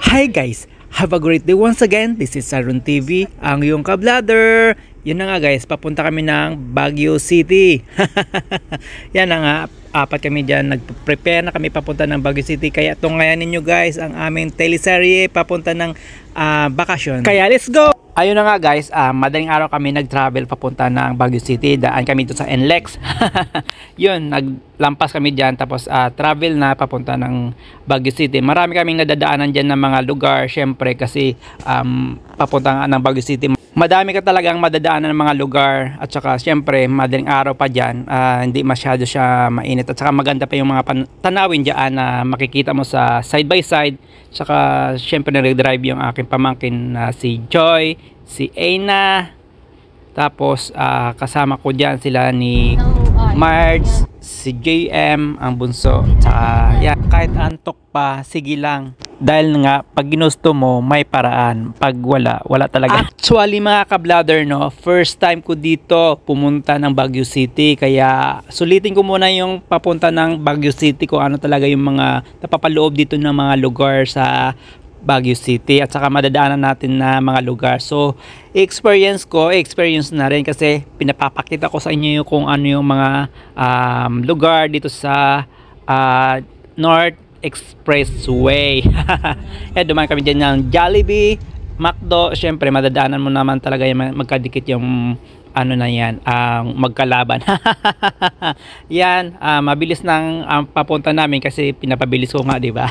Hi guys! Have a great day once again. This is Saron TV, ang iyong kabladder. Yun na nga guys, papunta kami ng Baguio City. Yan na nga, apat kami dyan. Nag-prepare na kami papunta ng Baguio City. Kaya tungayanin nyo guys ang aming teleserye papunta ng bakasyon. Kaya let's go! Ayun na nga guys, madaling araw kami nag-travel papunta ng Baguio City. Daan kami dito sa NLEX. Yun, naglampas kami dyan. Tapos travel na papunta ng Baguio City. Marami kaming nadadaanan dyan ng mga lugar. Syempre kasi papunta nga ng Baguio City. Madami ka talagang madadaanan ng mga lugar. At saka syempre madaling araw pa dyan. Hindi masyado siya mainit. At saka maganda pa yung mga tanawin dyan na makikita mo sa side by side. Saka syempre nag-drive yung aking pamangkin na si Joy, si Aina. Tapos kasama ko dyan sila ni Marge, si JM, ang bunso. Saka yan, kahit antok pa, sige lang. Dahil nga, pag ginusto mo, may paraan. Pag wala, wala talaga. Actually mga kabladder, no, first time ko dito pumunta ng Baguio City. Kaya sulitin ko muna yung papunta ng Baguio City kung ano talaga yung mga napapaloob dito ng mga lugar sa Baguio City. At saka madadaanan natin na mga lugar. So, experience na rin kasi pinapapakita ko sa inyo kung ano yung mga lugar dito sa North Expressway. Dumaan kami dyan ng Jollibee, McDo. Syempre madadaanan mo naman talaga yung magkadikit yung ano na yan, ang magkalaban. Yan, mabilis nang papunta namin kasi pinapabilis ko nga, di ba?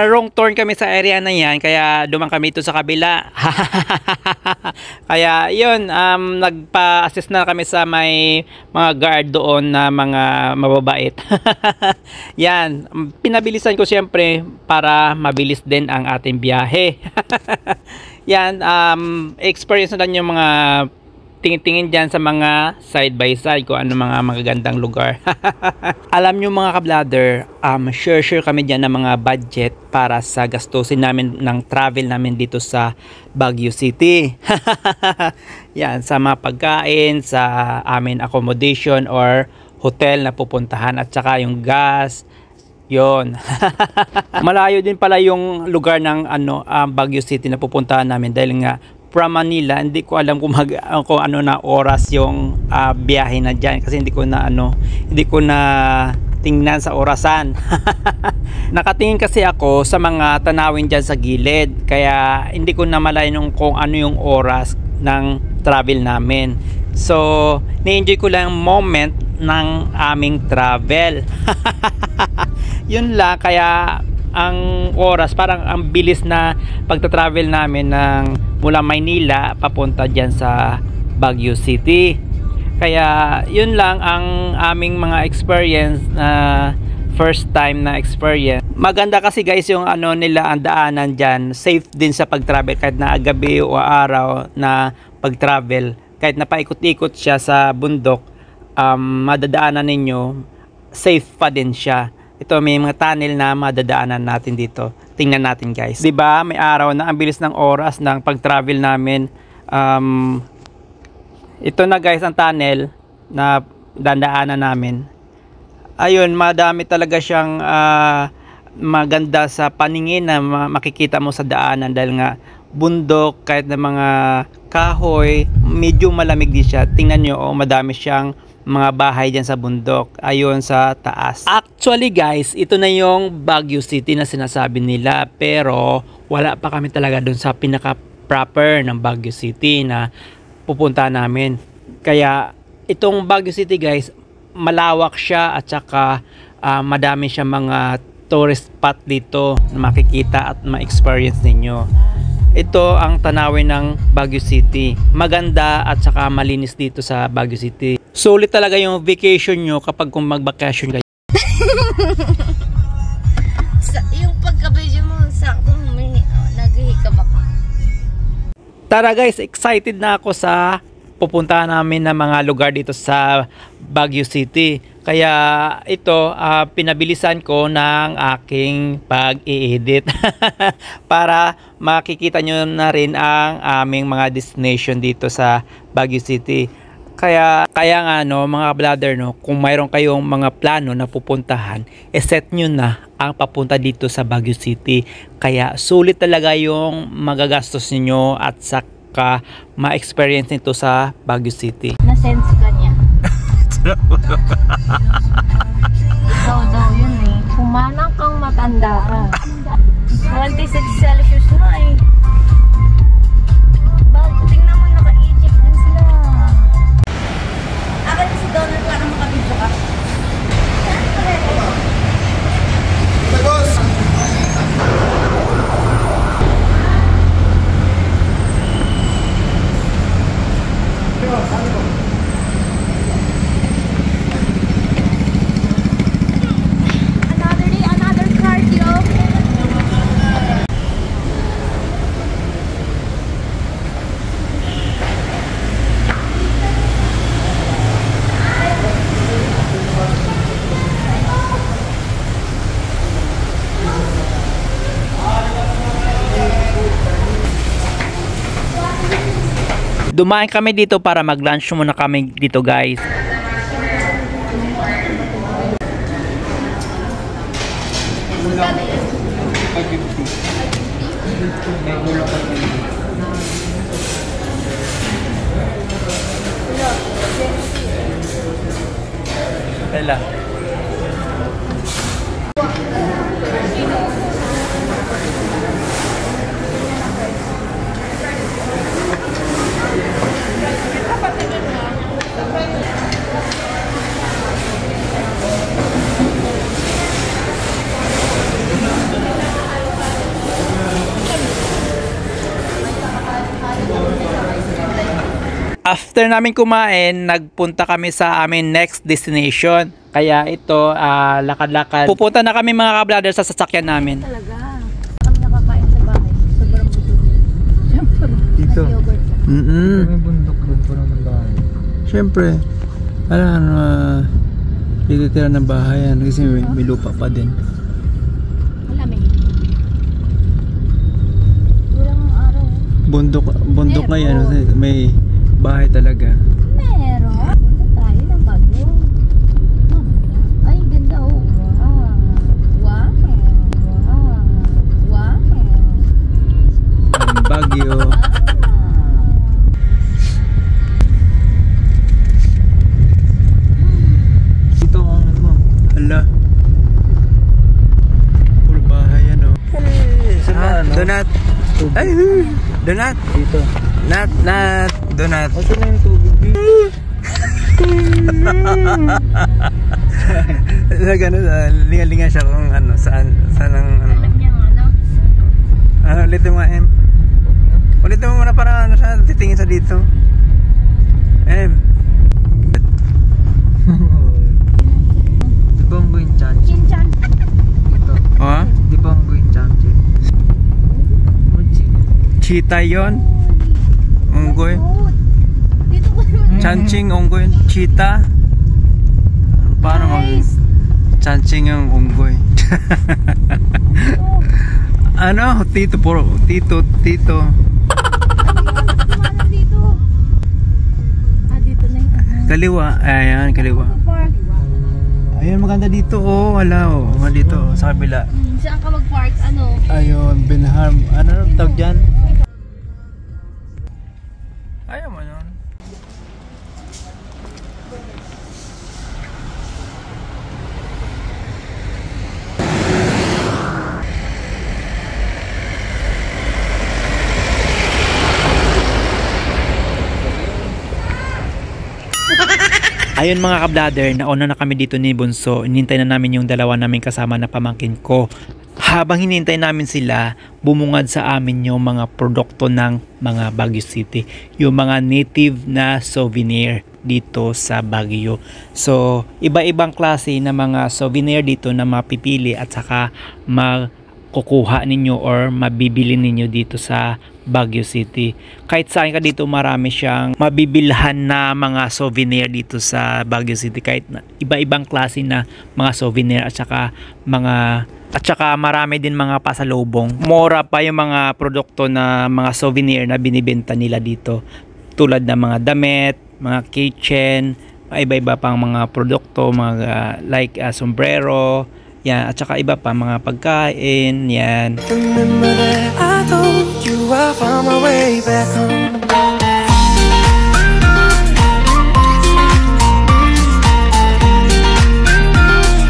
Wrong turn kami sa area na yan, kaya dumaan kami ito sa kabila. Kaya yun, nagpa-assist na kami sa may mga guard doon na mga mababait. Yan, pinabilisan ko syempre para mabilis din ang ating biyahe. Yan, experience na din yung mga tingin-tingin dyan sa mga side by side kung ano mga magagandang lugar. Alam nyo mga kabladder, sure kami dyan ng mga budget para sa gastusin namin ng travel namin dito sa Baguio City. Yan, sa mga pagkain, sa amin accommodation or hotel na pupuntahan at saka yung gas. Yon. Malayo din pala yung lugar ng Baguio City na pupuntahan namin dahil nga from Manila, hindi ko alam kung ano na oras yung biyahe na diyan kasi hindi ko na tingnan sa orasan. Nakatingin kasi ako sa mga tanawin diyan sa gilid kaya hindi ko na malayan kung ano yung oras ng travel namin. So, ni-enjoy ko lang yung moment ng aming travel. Yun lang, kaya ang oras parang ang bilis na pagta-travel namin ng mula Maynila papunta diyan sa Baguio City. Kaya yun lang ang aming mga experience na first time na experience. Maganda kasi guys yung nila ang daanan diyan, safe din sa pag-travel kahit na gabi o araw na pag-travel. Kahit na paikot-ikot siya sa bundok, madadaanan ninyo, safe pa din siya. Ito may mga tunnel na madadaanan natin dito. Tingnan natin guys. 'Di ba? May araw na ang bilis ng oras ng pag-travel namin. Ito na guys ang tunnel na dadaanan namin. Ayun, madami talaga siyang maganda sa paningin na makikita mo sa daanan dahil nga bundok, kahit na mga kahoy, medyo malamig din siya. Tingnan nyo, madami siyang mga bahay dyan sa bundok, ayun sa taas. Actually guys, ito na yung Baguio City na sinasabi nila, pero wala pa kami talaga dun sa pinaka proper ng Baguio City na pupunta namin. Kaya itong Baguio City guys, malawak siya at saka madami siya mga tourist spot dito na makikita at ma-experience ninyo. Ito ang tanawin ng Baguio City. Maganda at saka malinis dito sa Baguio City. Sulit talaga yung vacation nyo kapag kung mag-vacation kayo. Yung pagka-video mo, sakto naghihika ba ka? Tara guys, excited na ako sa pupuntahan namin na mga lugar dito sa Baguio City. Kaya ito, pinabilisan ko ng aking pag-i-edit para makikita nyo na rin ang aming mga destination dito sa Baguio City. Kaya nga no, mga brother no, kung mayroon kayong mga plano na pupuntahan, set nyo na ang papunta dito sa Baguio City. Kaya sulit talaga yung magagastos niyo at saka ma-experience nito sa Baguio City. Na-sense ka niya. Ikaw daw yun eh. Pumanang kang matanda ka. 26 Celsius na eh. Tingnan mo, naka-Egypt din sila. Akin si Donald para makabidyo ka. Another day, another cardio. Dumaan kami dito para mag-lunch muna kami dito, guys. Ela. After namin kumain, nagpunta kami sa amin next destination. Kaya ito, lakad-lakad. Pupunta na kami mga ka-brother sa sasakyan namin. Talaga. Kami nakakain sa bahay. Sobrang busog. Siyempre. Dito. Nag-yogurt pa. May bundok doon po naman bahay. Siyempre. Dito tira ng bahay yan kasi may lupa pa din. Malamig. Walang araw. Bundok na yan. May bahay talaga. Meron. Punta tayo ng Baguio. Ay, ganda oh. Wow. Wow. Wow. Wow. Ang Baguio. Dito ang ano. Hala. Puro bahay yan oh. Donut. Ay, donut. Dito. Nat. Donut. Asa na yung tubig? Linga-linga siya kung ano, saan ang ano. Alam niya nga, no? Ulitin mo M. Ulitin mo muna para ano siya, titingin sa dito. M. Di ba ang buhin chanchi? Chinchan. Ito. Oh, Di ba ang buhin chanchi? cheetah yon. Unggoy. Dito ko naman. Chanching unggoy. Cheetah. Paano mag Guys. chanching ang unggoy? Ano? Tito. Dito. Dito na yung ano. Kaliwa. Ayan, kaliwa. Park. Ayun, maganda dito. Oh, wala oh. Dito, sa kabila. Saan ka mag-park? Ano? Ayun, Benham. Ano tawag dyan? Ayaw mo yun. Ayun mga ka-brother, nauna na kami dito ni Bunso. Inintay na namin yung dalawa naming kasama na pamangkin ko. Habang hinintay namin sila, bumungad sa amin yung mga produkto ng mga Baguio City. Yung mga native na souvenir dito sa Baguio. So, iba-ibang klase na mga souvenir dito na mapipili at saka makukuha ninyo or mabibili ninyo dito sa Baguio City. Kahit saan ka dito, marami siyang mabibilhan na mga souvenir dito sa Baguio City. Kahit iba-ibang klase na mga souvenir at saka marami din mga pasalubong. Mura pa yung mga produkto na mga souvenir na binibenta nila dito. Tulad ng mga damit, mga kitchen, iba-iba pang mga produkto, mga like sombrero, yan, at saka iba pa mga pagkain, yan. Remember that I told you I found my way back home.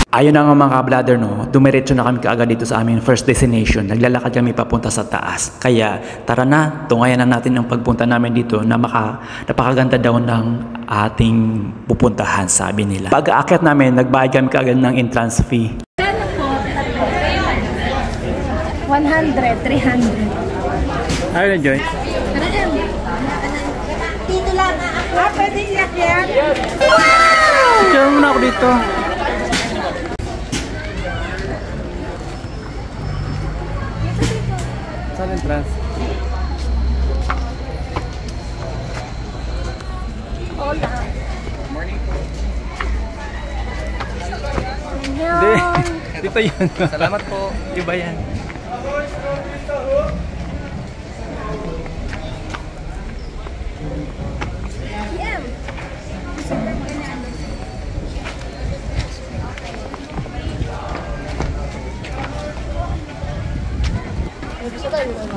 Ayun na nga mga ka-bladder, no, dumiretso na kami kaagad dito sa aming first destination. Naglalakad kami papunta sa taas. Kaya tara na, tungayan na natin ang pagpunta namin dito na napakaganda daw ng ating pupuntahan, sabi nila. Pag-aakyat namin, nagbayad kami kaagad ng entrance fee. 100, 300. Ayun na, Joy. Dito lang. Pwede iyak yan? Diyan muna ako dito. Saan entrance? Hola. Hindi. Dito yun. Salamat po. Iba yan.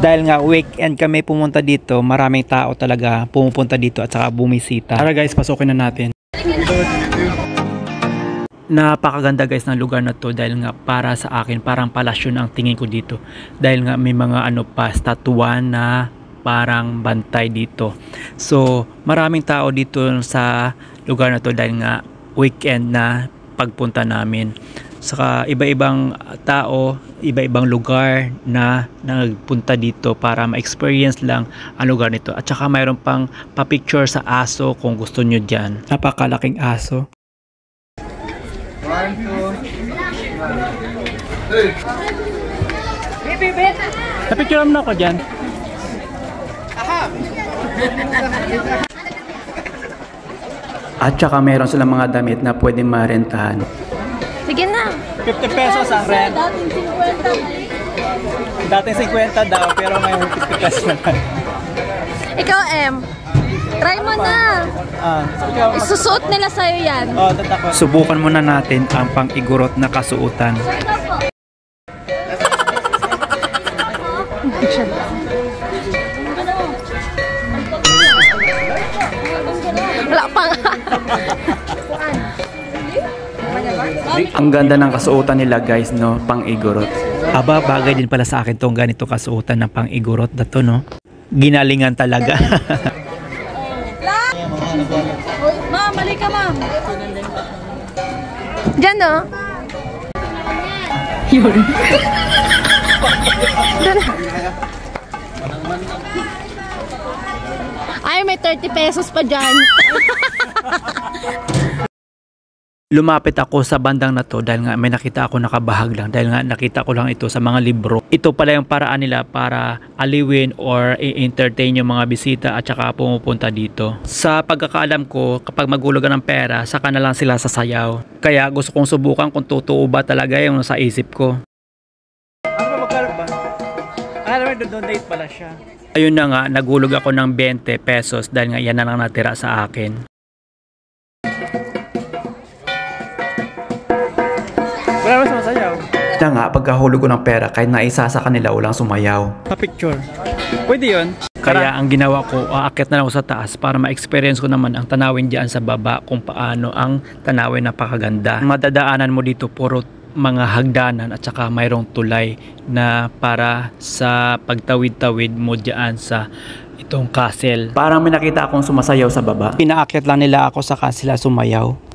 Dahil nga weekend kami pumunta dito, maraming tao talaga pumupunta dito at saka bumisita. Tara guys, pasukin na natin. Napakaganda guys ng lugar na to dahil nga para sa akin parang palasyo na ang tingin ko dito. Dahil nga may mga statuan na parang bantay dito. So maraming tao dito sa lugar na to dahil nga weekend na pagpunta namin. Saka iba-ibang tao, iba-ibang lugar na nagpunta dito para ma-experience lang ang lugar nito. At saka mayroon pang pa-picture sa aso kung gusto nyo dyan. Napakalaking aso. Na-picture mo na ako dyan. At saka mayroon silang mga damit na pwedeng marentahan. Sige na. 50 pesos ang rent. Dating 50 daw, pero ngayon 50 pesos na lang. Ikaw, M. Try mo na. Isusuot nila sa'yo yan. Subukan muna natin ang pang-igurot na kasuotan. Wala pa nga. Ang ganda ng kasuotan nila guys, no, pang-igurot. Aba, bagay din pala sa akin tong ganito kasuotan ng pang-igurot na to, no. Ginalingan talaga. Ma'am, balik ka, ma'am. Diyan, no? Yun. Ay, may 30 pesos pa dyan. Lumapit ako sa bandang na to dahil nga may nakita ako nakabahag lang. Dahil nga nakita ko lang ito sa mga libro. Ito pala yung paraan nila para aliwin or i-entertain yung mga bisita at saka pumupunta dito. Sa pagkakaalam ko, kapag magulugan ng pera, saka na lang sila sasayaw. Kaya gusto kong subukan kung totoo ba talaga yung nasa isip ko. Ano ba magkano ba? Alam mo, donate pala siya. Ayun na nga, nagulog ako ng 20 pesos dahil nga yan na lang natira sa akin. Wala mas masayaw. Kaya nga, pagkahulog ko ng pera, kahit naisa sa kanila, walang sumayaw. Sa picture. Pwede yun. Kaya ang ginawa ko, aakyat na lang ako sa taas para ma-experience ko naman ang tanawin dyan sa baba kung paano ang tanawin napakaganda. Madadaanan mo dito puro mga hagdanan at saka mayroong tulay na para sa pagtawid-tawid mo dyan sa itong castle. Parang may nakita akong sumasayaw sa baba. Pinaakyat lang nila ako sa sila sumayaw.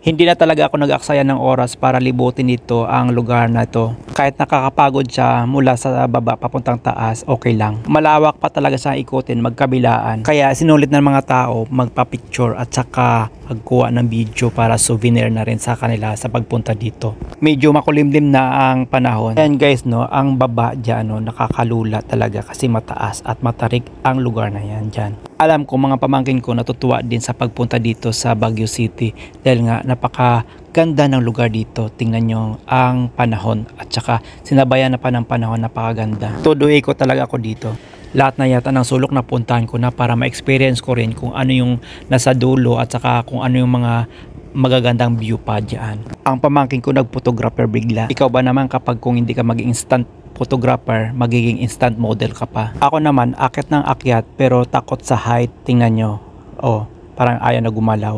Hindi na talaga ako nag-aksaya ng oras para libutin dito ang lugar na ito. Kahit nakakapagod siya mula sa baba papuntang taas, okay lang. Malawak pa talaga siya ikutin, magkabilaan. Kaya sinulit ng mga tao magpa-picture at saka magkuha ng video para souvenir na rin sa kanila sa pagpunta dito. Medyo makulimlim na ang panahon. And guys, no, ang baba dyan, no, nakakalula talaga kasi mataas at matarik ang lugar na yan dyan. Alam ko mga pamangkin ko natutuwa din sa pagpunta dito sa Baguio City dahil nga napakaganda ng lugar dito. Tingnan nyo ang panahon at saka sinabayan na pa ng panahon, napakaganda. Todo ikot talaga ako dito. lahat na yata ng sulok na puntahan ko na para ma-experience ko rin kung ano yung nasa dulo at saka kung ano yung mga magagandang view pa dyan. Ang pamangkin ko nag-photographer bigla. Ikaw ba naman kapag kung hindi ka maging instant photographer, magiging instant model ka pa? Ako naman, akit ng akyat pero takot sa height. Tingnan nyo. Oh, parang ayaw na gumalaw.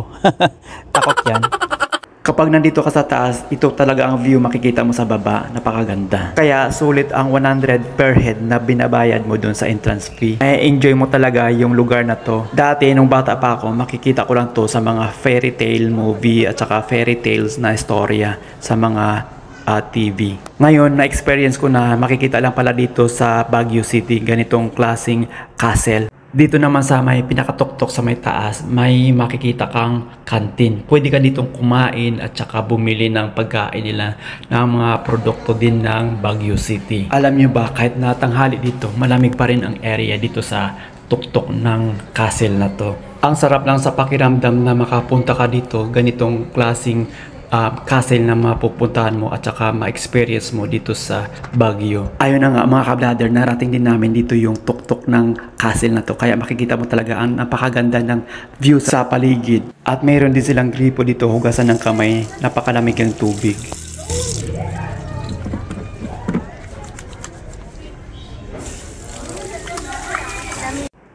Takot yan. Kapag nandito ka sa taas, ito talaga ang view makikita mo sa baba. Napakaganda. Kaya sulit ang 100 per head na binabayad mo dun sa entrance fee. Enjoy mo talaga yung lugar na to. Dati nung bata pa ako, makikita ko lang to sa mga fairy tale movie at saka fairy tales na istorya sa mga TV. Ngayon, na-experience ko na makikita lang pala dito sa Baguio City ganitong klaseng castle. Dito naman sa may pinakatuktok sa may taas, may makikita kang kantin. Pwede ka ditong kumain at saka bumili ng pagkain nila ng mga produkto din ng Baguio City. Alam nyo ba, kahit na tanghali dito, malamig pa rin ang area dito sa tuktok ng castle na to. Ang sarap lang sa pakiramdam na makapunta ka dito, ganitong klaseng castle na mapupuntahan mo at saka ma-experience mo dito sa Baguio. Ayun na nga mga kablader, narating din namin dito yung tuktok ng castle na to. Kaya makikita mo talaga ang napakaganda ng view sa paligid. At mayroon din silang gripo dito, hugasan ng kamay, napakalamig ng tubig.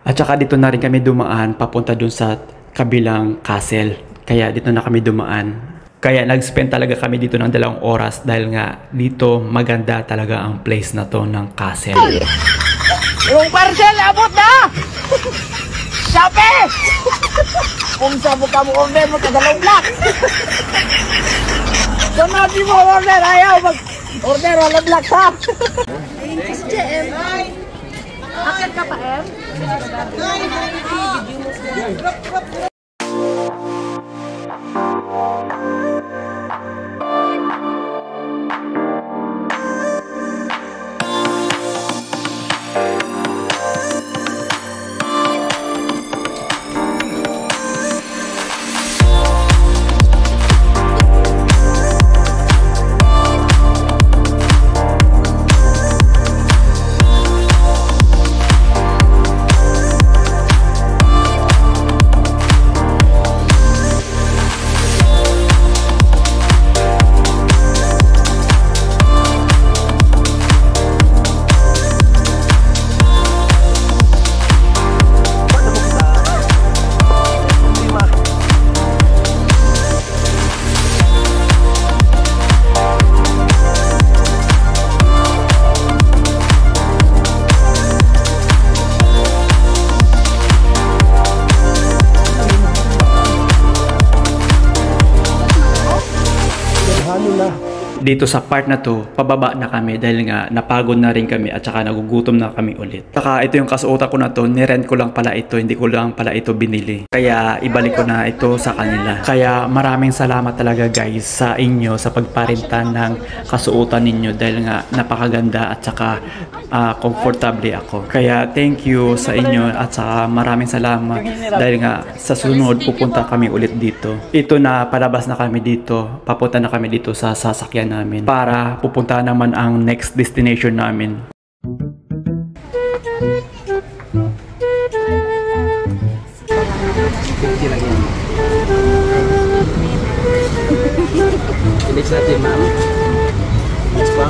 At saka dito na rin kami dumaan papunta dun sa kabilang castle. Kaya dito na kami dumaan. Kaya nag-spend talaga kami dito ng 2 oras dahil nga dito maganda talaga ang place na to ng castle. Yung parcel, abot na! Sabi! Kung sabo ka mo order mo, kadalong black! Kung natin mo order, ayaw mag-order, wala black ha! Akit ka pa, Em? Dito sa part na to, pababa na kami dahil nga napagod na rin kami at saka nagugutom na kami ulit. Saka ito yung kasuotan ko na to, nirent ko lang pala ito, hindi ko lang pala ito binili. Kaya ibalik ko na ito sa kanila. Kaya maraming salamat talaga guys sa inyo sa pagparinta ng kasuotan ninyo dahil nga napakaganda at saka comfortable ako. Kaya thank you sa inyo at saka maraming salamat dahil nga sa sunod pupunta kami ulit dito. Ito na palabas na kami dito, papunta na kami dito sa sasakyan namin para pupunta naman ang next destination namin. Next natin, ma'am. Next pa.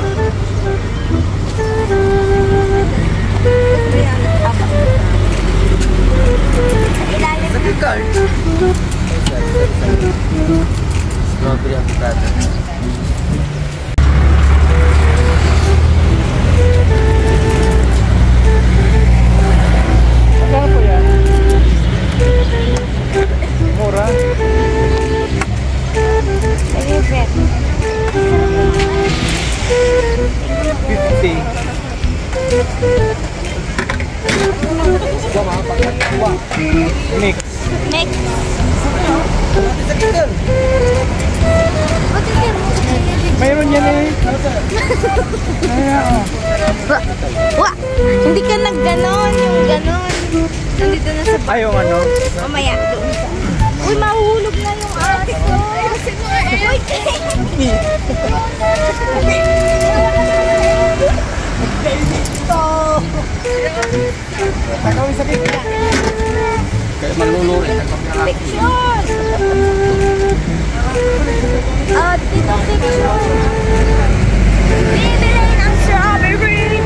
Sa card. Strawberry avocado. Mura. Favorite. 50. Mix. Mix. Mayroon yan eh. Wa! Hindi ka nagganon, yung ganon. Nandito na sa Ayaw ano? mamaya doon sa... Uy, mahuhulog na yung aso. Uy, Picture! Dito picture! Bibili ng strawberry!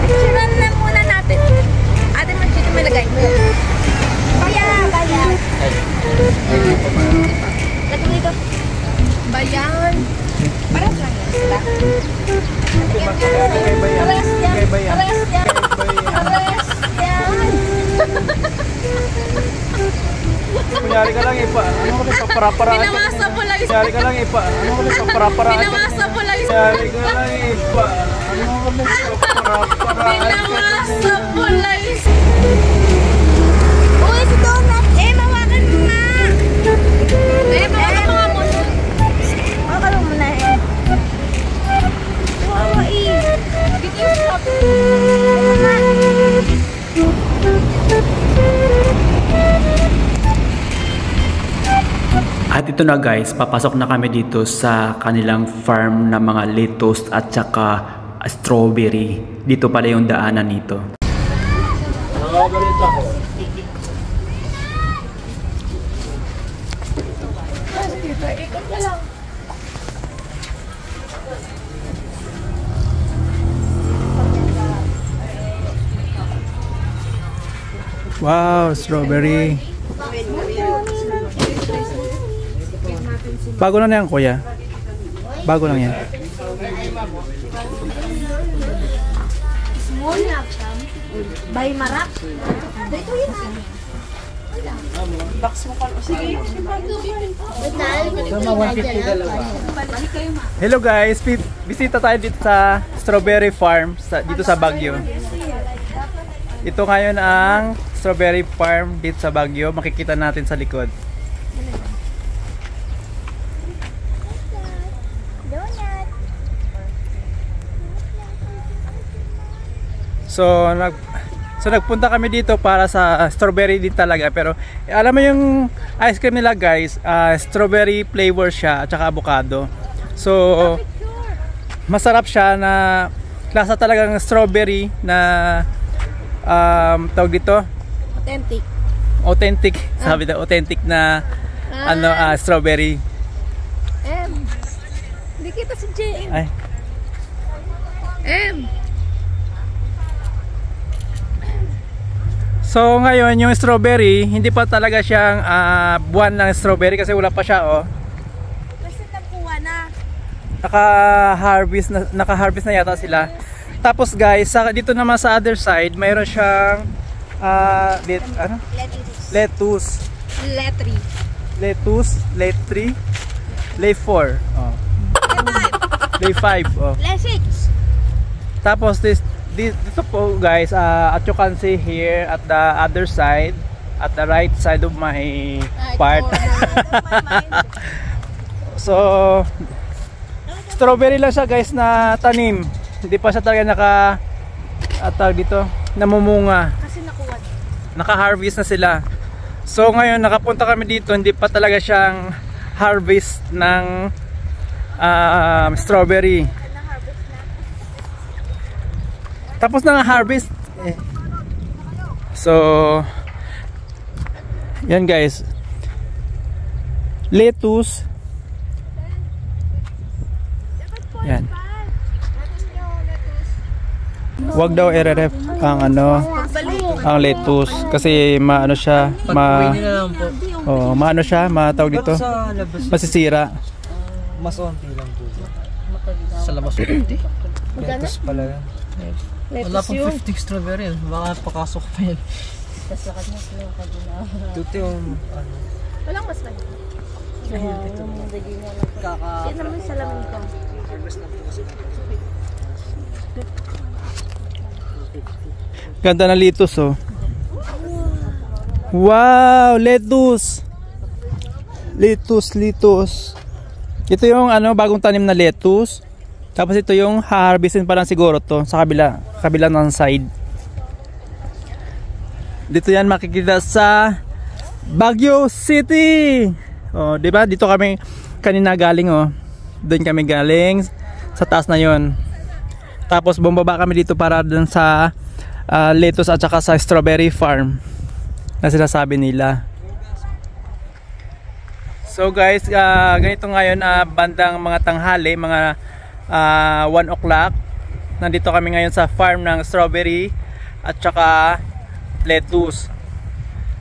Picturean na muna natin. Ate mo, dito may lagay. Bayan! Bayan! Lagay dito. Bayan! Parang lang yan sila. Pares yan! Pares yan! Pares yan! Kunyari ka lang ipa. Ano ko ipapara-paraan? Pinamasa mo lang. Kunyari ka lang ipa. Ano ko ipapara-paraan? Pinamasa mo lang. Kunyari ka lang ipa. Ano ko ipapara-paraan? Pinamasa mo lang. Uy, si Donut! Mawakan mo nga! Mawakan mo nga mo. Mawakan mo na Wawa Dito yung shop. At ito na guys, papasok na kami dito sa kanilang farm na mga lettuce at saka strawberry. Dito pala yung daanan nito. Wow, strawberry. Bago na yan, kuya. Bago lang yan. Small na siya. By Marak. Dito yun Hello guys, bisita tayo dito sa strawberry farm dito sa Baguio. Ito ngayon ang strawberry farm dito sa Baguio. Makikita natin sa likod. So nagpunta kami dito para sa strawberry din talaga, pero alam mo yung ice cream nila guys, strawberry flavor siya at saka avocado. So masarap siya, na lasa talagang strawberry na tawag dito authentic sabi daw, authentic na strawberry. Hindi kita si JM. Ay. So ngayon yung strawberry, hindi pa talaga siyang buwan ng strawberry kasi wala pa siya, oh. Kasi nakuha na. Naka-harvest na yata sila. Tapos guys, dito naman sa other side, mayroon siyang lettuce. Lettuce, lay 4. Oh. Lay 5, oh. Lay 6. Tapos dito po guys, as you can see here at the other side, at the right side of my part. So strawberry lang siya guys na tanim. Hindi pa siya talaga namumunga. Kasi nakuha. Naka-harvest na sila. So ngayon nakapunta kami dito, hindi pa talaga siyang harvest ng strawberry. Tapos na harvest. So yan guys, lettuce. Yan. Wag daw RRF ang ang lettuce kasi maano siya, maano siya, matawag dito, masisira. Mas onti lang po. Sa labas po. Lettuce pala yan. Wala pang 50 strawberry. Baka pakasok pa yan. Ito yung Walang mas lang. Yan naman sa lamin ko. Ganda ng lettuce, oh. Wow, lettuce. Lettuce. Ito yung bagong tanim na lettuce. Tapos ito yung ha-harvestin pa lang siguro to sa kabila ng side. Dito yan makikita sa Baguio City. Oh, 'di ba? Dito kami kanina galing, oh. Doon kami galing sa taas na 'yon. Tapos bumaba kami dito para dun sa lettuce at saka sa strawberry farm na sinasabi nila. So guys, ganito ngayon bandang mga tanghali, mga 1 o'clock. Nandito kami ngayon sa farm ng strawberry at saka lettuce.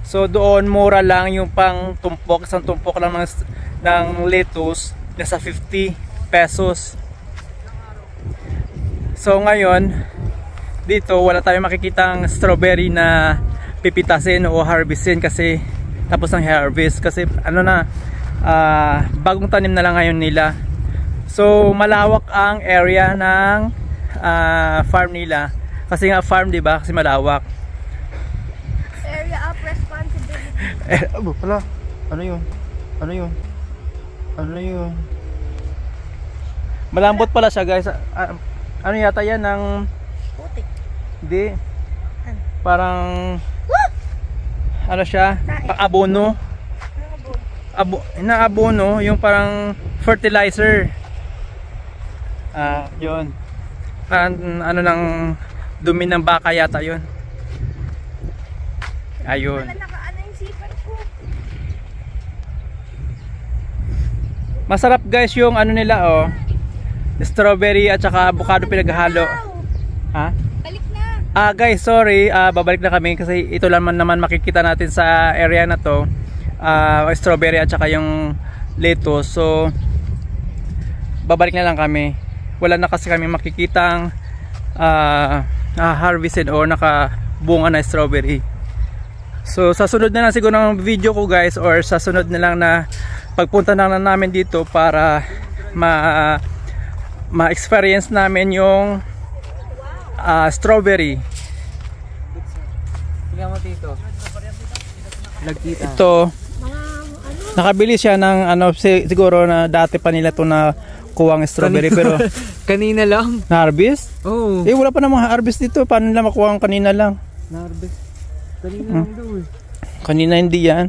So doon mura lang yung pang tumpok, isang tumpok lang ng lettuce nasa 50 pesos. So ngayon dito wala tayong makikitang strawberry na pipitasin o harvestin kasi tapos ng harvest kasi ano na bagong tanim na lang ngayon nila. So malawak ang area ng farm nila kasi nga farm, di ba? Kasi malawak. Area of responsibility. Pala. Ano yun? Ano yun? Ano yun? Malambot pala siya, guys. Ano yata yan ng Putik. hindi. Parang ano siya? Abono. Inaabono yung parang fertilizer. Yun. Ano ng dumi ng baka yata yun. Ayun. Nakaano yung sipar ko. Masarap guys yung ano nila strawberry at saka avocado pinaghalo. Ha? Balik na. Guys, sorry, babalik na kami kasi ito naman makikita natin sa area na to. Strawberry at saka yung lettuce. So babalik na lang kami. Wala na kasi kami makikitang harvested o nakabunga na strawberry. So sa sunod na lang siguro ng video ko guys, or sa sunod na lang na pagpunta na lang namin dito para ma-experience namin yung strawberry. Tingnan mo dito. Nagkita. Ito nakabili siya ng siguro na dati pa nila to na kuwang strawberry pero Kanina lang. na-harvest? Oo. Wala pa namang harvest dito. Paano nila makuha ang kanina lang? Na-harvest. Kanina lang doon. Kanina hindi yan.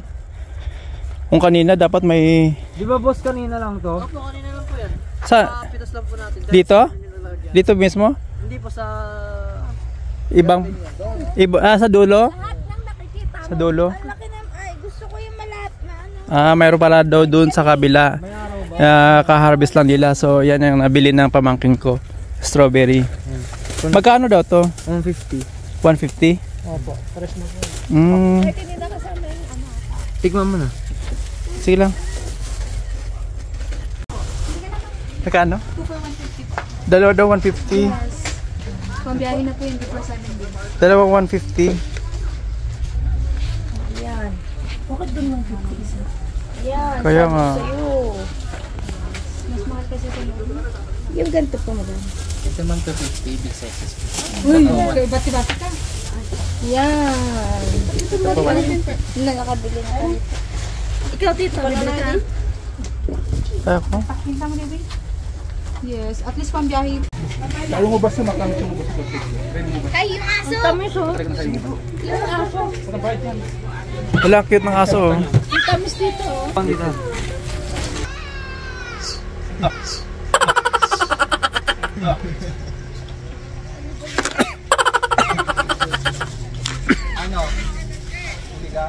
Kung kanina dapat may... Di ba boss kanina lang to? Opo, kanina lang po yan. Sa... Pitas lang po natin. Dito? Dito mismo? Hindi po sa... Ibang... sa dulo? Lahat ng nakikita mo. Sa dulo? Ang laki na, ay gusto ko yung malat na ano. Mayroon pala daw doon sa kabila. Ka-harvest lang nila. So yan yung nabili ng pamangkin ko. Strawberry. Magkano daw to? 150. 150? Opo. Pares mo po. Ay, tinida kasama yung ano. Tigman mo na. Sige lang. Magkano? 2 for 150. Dalawa daw 150. Pambiyahe na po yung di sa amin din. Dalawa 150. Yan. Bakit doon 150 isa? Yan. Kaya sabi nga. ko sa'yo. Mas mahal kasi sa lolo. Yung ganito po madam. Ito man 250 big sizes. Uy, bati-bati ka. Yan. Ito po nakakabili na tayo. Ikaw tito, bibili ka? Ako? Pakita mo rin. Yes, at least pambiyahe. Ay, yung aso! Tamis oh. Yung aso. Wala, cute ng aso. Yung tamis dito oh. Pang dito. Ano? Hindi ka?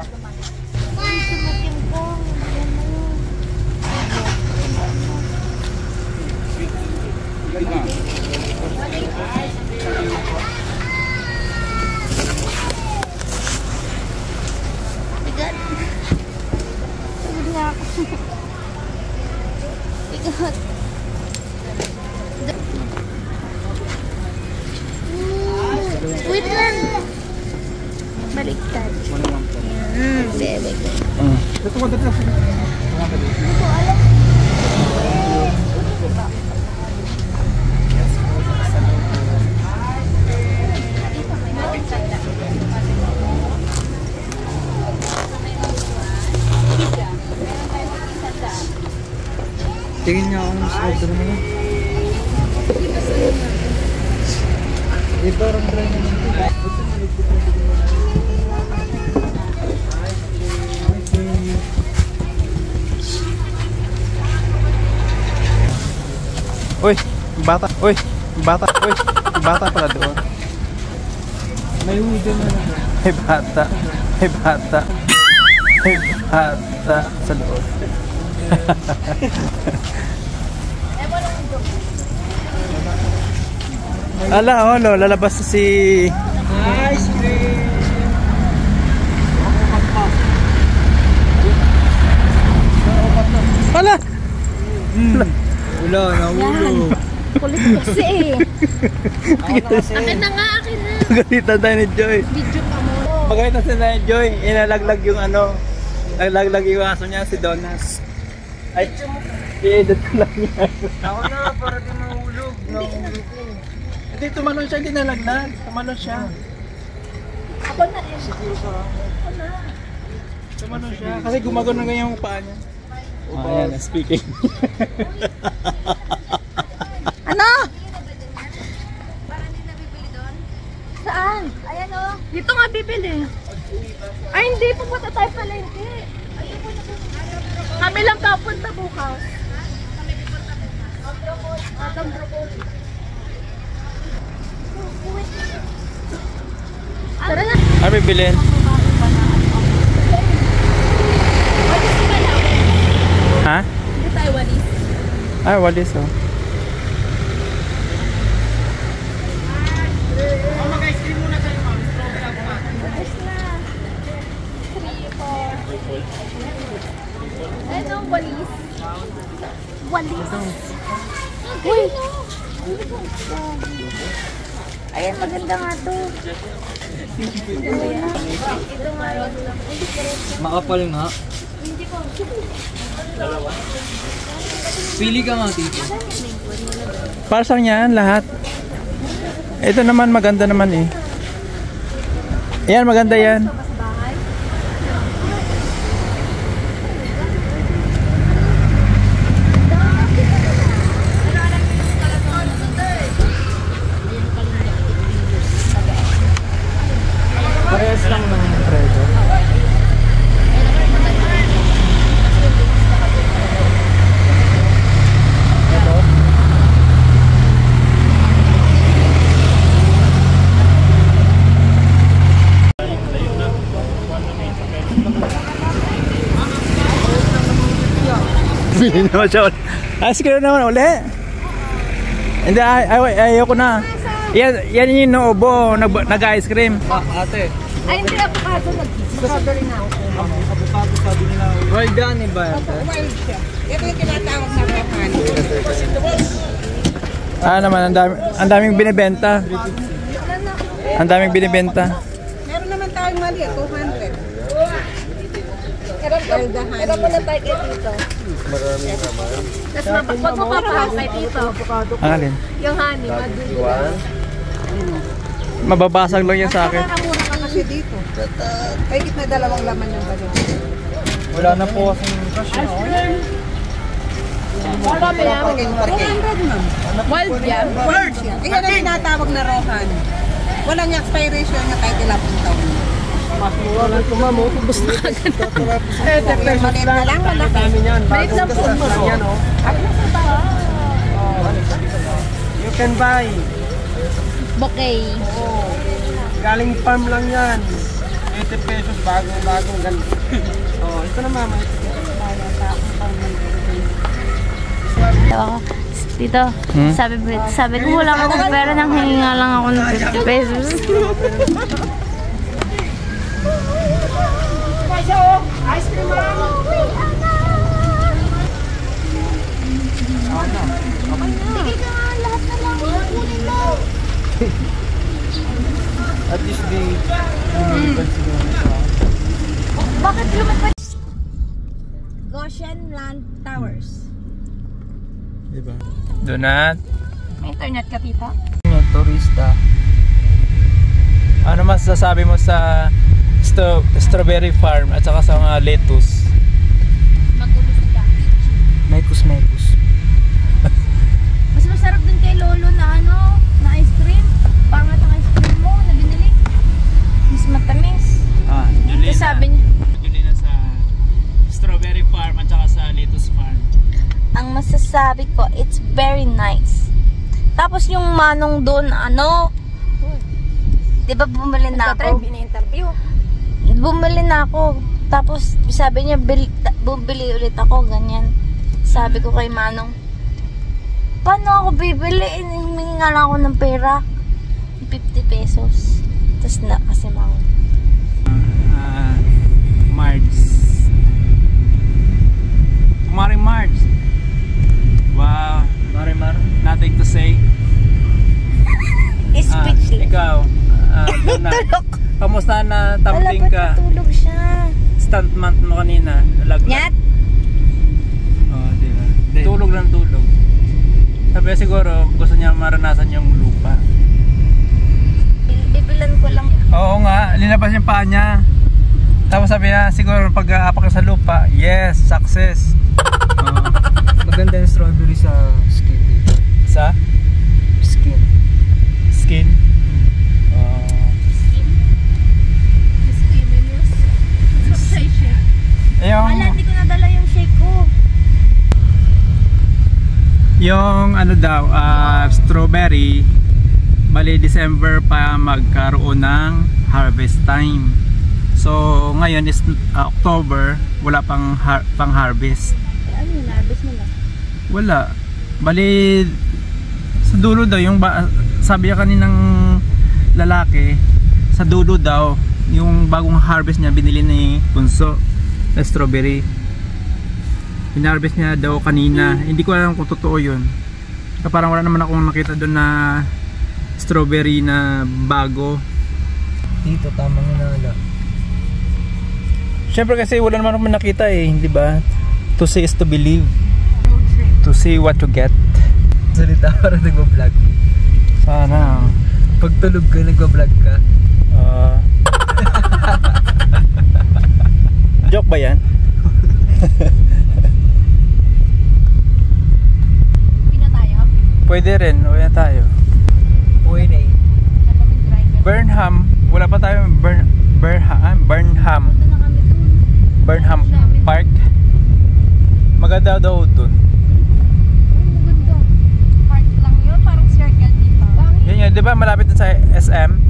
Wait lang. Baliktad. Bebe. Tingin niya akong order mo na. Parang dry naman ito. Uy, bata. Uy, bata. Uy, bata pala doon. May hudin na naman. May bata. May bata. May bata sa loob. Ala, oh, lalabas na si... Ice cream! Ala! Wala, nahulog. Kulit kasi eh. Akin na nga, akin na. Galitan tayo ni Joy. Video ka mo. Magalitan tayo ni Joy. Inalaglag yung ano. Nalaglag yung aso niya, si Donas. Ay, i-edit ko lang yan. Ako na, para di mahulog. Nahulog ko. Hindi, tumalon siya, hindi nalaglag. Tumalon siya. Ako na eh. Tumalon siya. Kasi gumagano na ganyan yung paa niya. Ayan, speaking. Ano? Saan? Ayan o. Dito nga bibili. Ay hindi, pupunta tayo palengke. Kami lang papunta bukas. Atang broccoli. Tara na. Ano bibilin? Ha? Hindi tayo walis. Ay, walis oh. Ayos na. 3, 4. Ano, walis? Walis. Uy! Ayan, maganda nga to. Ito nga yun. Makapal nga. Pili ka nga, tito. Para saan yan lahat? Ito naman maganda naman eh. Yan, maganda yan. Parehas lang ng preso. Bili naman siya ulit. Ice cream naman ulit. Hindi, ayoko na. Yan yung noobo, nag-ice cream. Ate. Ay, hindi avocado. Nag-strawberry na ako. Avocado sabi nila. Well done, eh ba? Wild siya. Ito yung tinatawag na rohan. Naman, ang daming binibenta. Ang daming binibenta. Meron naman tayong mali, 200. Pero muna tayo kay Tito. Tapos wag mo papahal kay Tito. Ang alin? Yung honey, madulo. Mababasag lang yan sa akin. Nakamura ka kasi dito. Kahit na 2 laman yung balik. Wala na po kasing cash. Wala ba yan? 200 ma'am. Wild yan? Wild siya. Kaya na tinatawag na rohan. Walang expiration niya kahit ilang taon. Wala ko ma'am, ubos na agad. Maliit na lang, wala ka. Maliit lang po mo. You can buy. Bouquet. Galing farm lang yan. 80 pesos bagong ganito. Oh, ito na mama. Tito, sabi ko wala akong pera nang hihinga lang ako ng 50 pesos. Ice cream Sige ka nga, lahat na lang. Kunin mo. At least di Bakit lumipad? Goshen Land Towers. Diba? Donat. May internet ka, tita? turista. Ano masasabi mo sa strawberry farm at saka sa mga lettuce? Magulo sila. Mekus. Mas masarap dun kay Lolo na na ice cream. Pangat ang ice cream mo na binili. Mas matamis. Kasi sabi niya, Julina sa strawberry farm at saka sa lettuce farm. ang masasabi ko, it's very nice. Tapos yung manong doon, di ba bumili na ako? Bumili na ako. Tapos sabi niya, bumili ulit ako, ganyan. Sabi ko kay Manong, paano ako bibili? Humingi nga lang ako ng pera. 50 pesos. Tapos na kasi Manong. March. Maring March. Wow. Mare-mare. Nothing to say. Speechless. Ikaw. Kamusta na tumbling ka? Natulog siya. Stunt month mo kanina. Nyat? Oh, diba? Tulog lang tulog. Sabi siguro gusto niya maranasan yung lupa. Bibilan ko lang. Oo nga, linabas yung paa niya. Tapos sabi niya, siguro pag-aapak sa lupa, yes, success. Maganda yung strawberry sa skin. Sa? Skin. Skin? Wala, hindi ko nadala yung shake ko. Yung ano daw, strawberry, bali December pa magkaroon ng harvest time. So ngayon is October, wala pang harvest. Ano yung harvest mo lang? Wala. Bali sa dulo daw yung sabi niya kaninang lalaki, sa dulo daw yung bagong harvest niya binili ni Bunso na strawberry. Pinarvest niya daw kanina. Hindi ko alam kung totoo yun. Parang wala naman akong nakita doon na strawberry na bago. Dito, tamang hinala. Siyempre kasi wala naman akong nakita eh, hindi ba? To see is to believe. To see what you get. Salita para nagbablog. Sana. Pag tulog ka, nagbablog ka. Joke ba yan? Uwi na tayo? Pwede rin, uwi na tayo. Uwi na eh. Burnham, wala pa tayo Burnham Punta na kami dun. Burnham Park. Maganda daw dun. Maganda. Park lang yun, parang circle dito. Yan yun, di ba malapit dun sa SM?